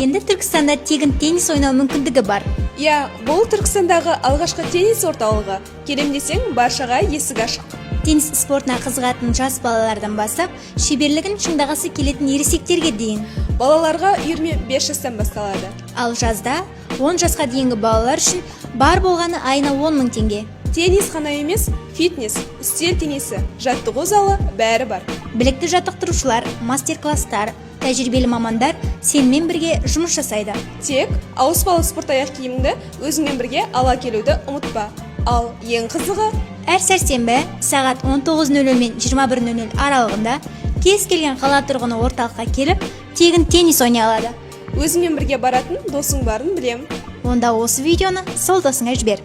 Енді Түркістанда тегін теннис ойнау мүмкіндігі бар. Иә, бұл Түркістандағы алғашқы теннис орталығы. Келем десең, баршаға есік ашық. Теннис спортына қызығатын жас балалардан бастап, шеберлігін шыңдағысы келетін ересектерге дейін. Балаларға үйірме 5 жастан басталады. Ал жазда 10 жасқа дейінгі балалар үшін бар болғаны айына 10 мың теңге. Теннис қана емес, фитнес, үстел теннисі, жаттығу залы бәрі бар. Білікті жаттықтырушылар, мастер-класстар, тәжірибелі мамандар сенімен бірге жұмыс жасайды. Тек ауыспалы спорт аяқ киіміңді өзіңмен бірге ала келуді ұмытпа. Ал ең қызығы, әр сәрсенбі сағат 19:00 мен 21:00 аралығында кез келген қала тұрғыны орталыққа келіп, тегін теннис ойнай алады. өзіңмен бірге баратын досың барын білем. Онда осы видеоны сол досыңа жібер.